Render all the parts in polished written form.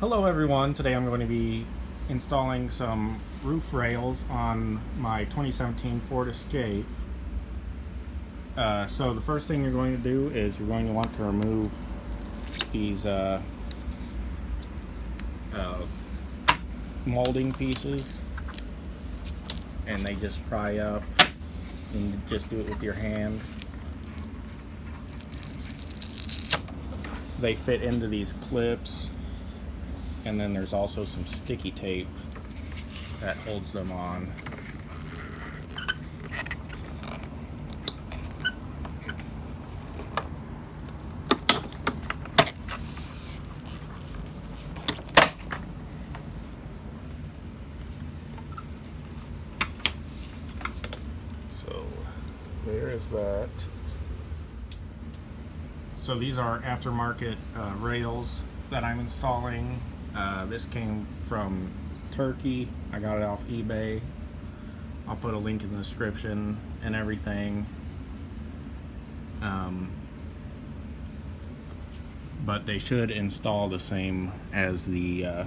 Hello everyone, today I'm going to be installing some roof rails on my 2017 Ford Escape. So the first thing you're going to do is you're going to want to remove these molding pieces, and they just pry up, and you just do it with your hand. They fit into these clips. And then there's also some sticky tape that holds them on. So there is that. So these are aftermarket rails that I'm installing. This came from Turkey. I got it off eBay. I'll put a link in the description and everything. But they should install the same as the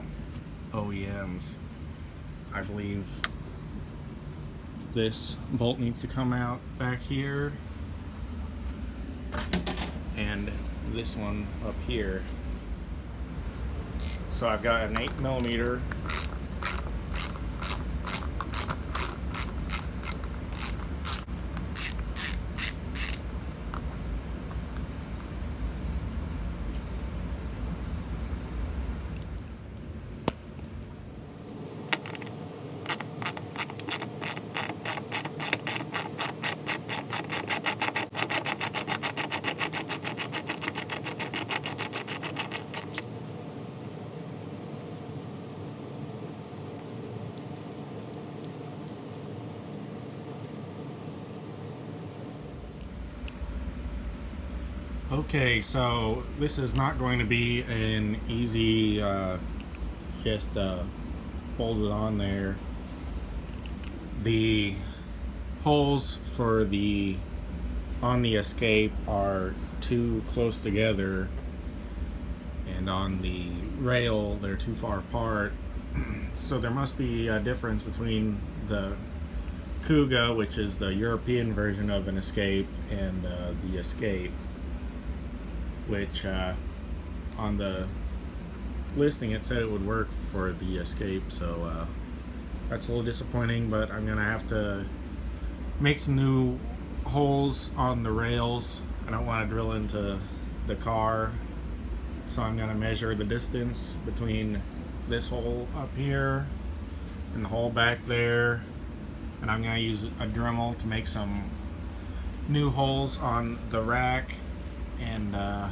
OEMs. I believe this bolt needs to come out back here, and this one up here. So I've got an 8mm Okay, so this is not going to be an easy just fold it on there. The holes for on the Escape are too close together, and on the rail they're too far apart. So there must be a difference between the Kuga, which is the European version of an Escape, and the Escape, which on the listing it said it would work for the Escape, so that's a little disappointing, but I'm gonna have to make some new holes on the rails. I don't want to drill into the car, so I'm gonna measure the distance between this hole up here and the hole back there, and I'm gonna use a Dremel to make some new holes on the rack. And I'm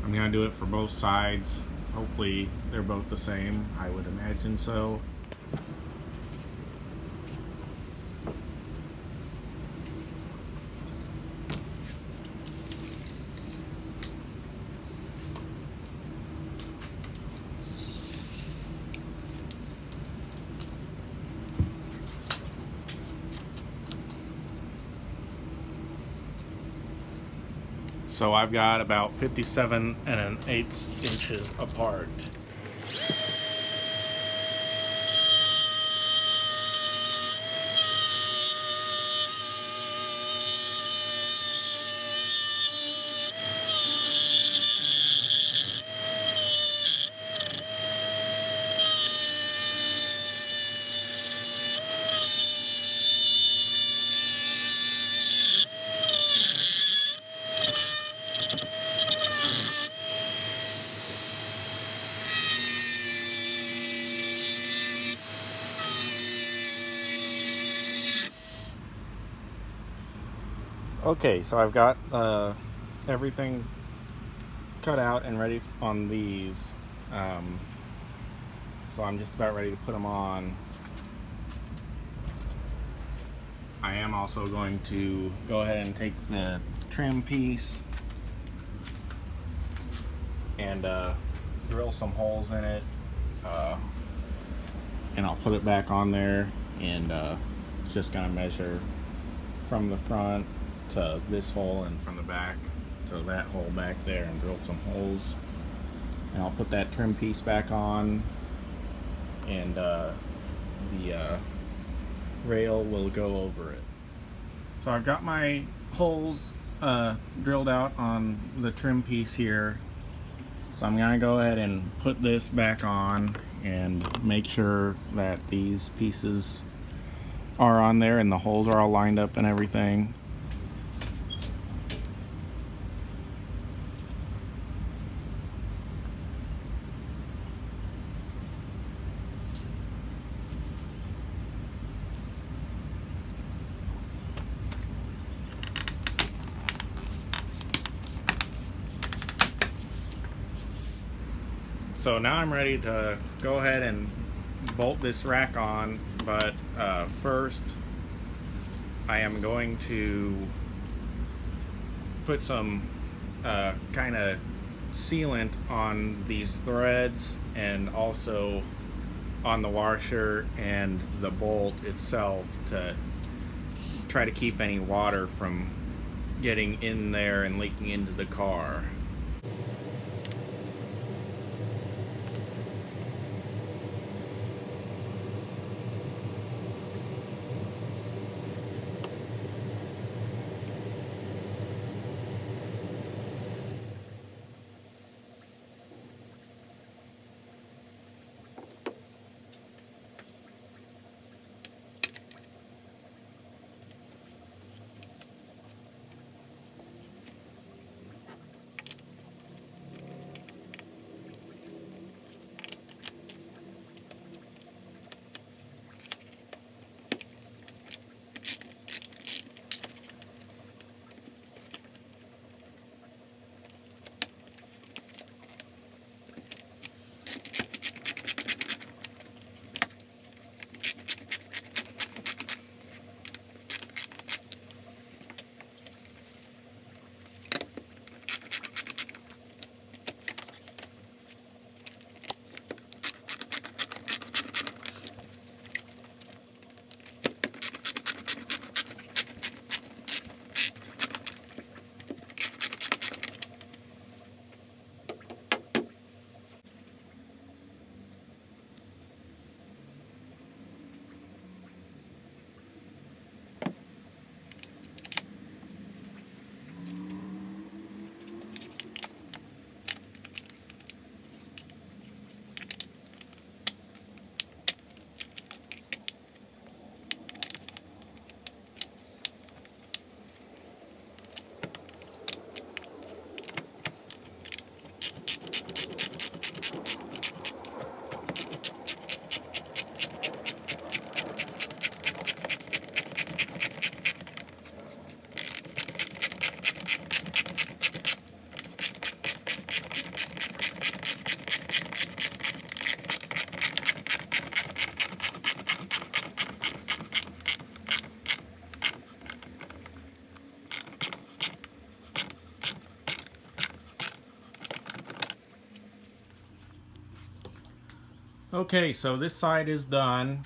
gonna do it for both sides. Hopefully they're both the same. I would imagine so. So I've got about 57 1/8 inches apart. Okay, so I've got everything cut out and ready on these, so I'm just about ready to put them on. I am also going to go ahead and take the trim piece and drill some holes in it, and I'll put it back on there, and just gonna measure from the front to this hole and from the back to that hole back there and drill some holes And I'll put that trim piece back on, and the rail will go over it. So I've got my holes drilled out on the trim piece here. So I'm gonna go ahead and put this back on and make sure that these pieces are on there and the holes are all lined up and everything. So now I'm ready to go ahead and bolt this rack on, but first I am going to put some kind of sealant on these threads and also on the washer and the bolt itself to try to keep any water from getting in there and leaking into the car. Okay, so this side is done.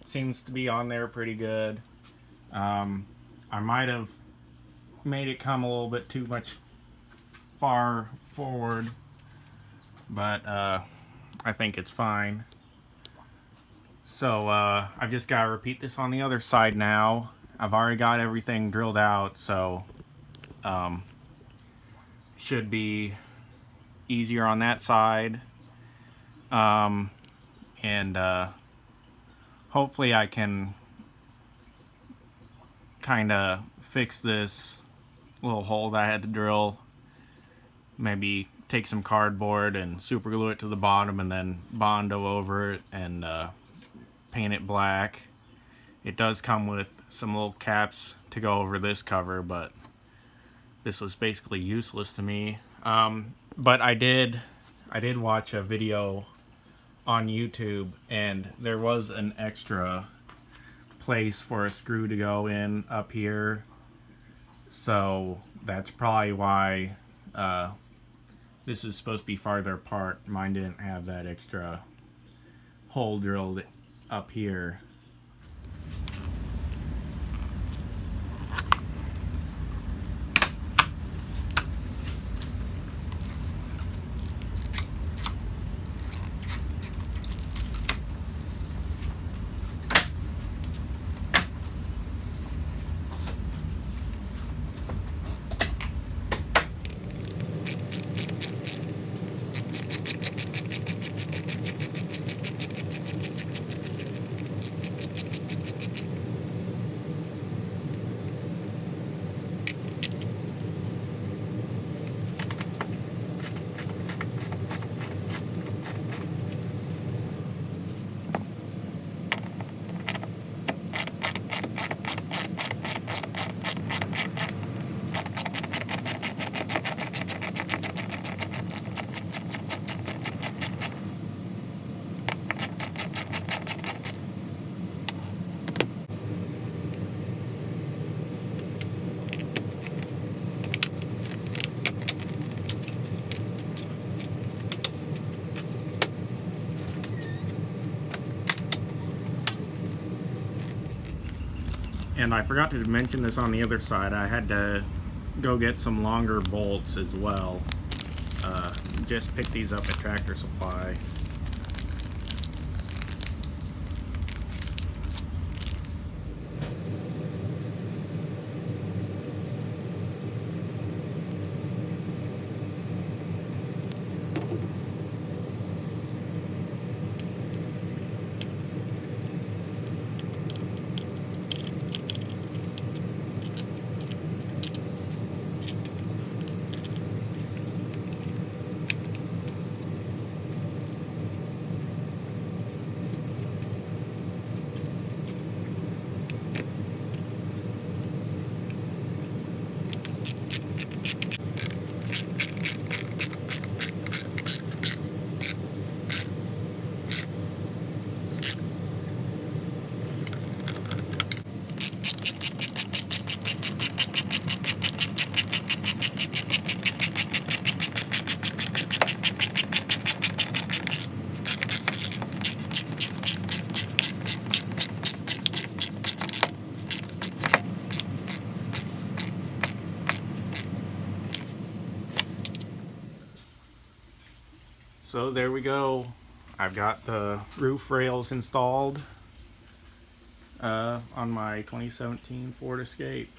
Seems to be on there pretty good. I might have made it come a little bit too much far forward, but I think it's fine. So I've just got to repeat this on the other side now. I've already got everything drilled out, so should be easier on that side. And hopefully I can kind of fix this little hole that I had to drill. Maybe take some cardboard and super glue it to the bottom and then Bondo over it and paint it black. It does come with some little caps to go over this cover, but this was basically useless to me. But I did watch a video on YouTube, and there was an extra place for a screw to go in up here, so that's probably why this is supposed to be farther apart. Mine didn't have that extra hole drilled up here. And I forgot to mention this on the other side. I had to go get some longer bolts as well. Just pick these up at Tractor Supply. So there we go. I've got the roof rails installed on my 2017 Ford Escape.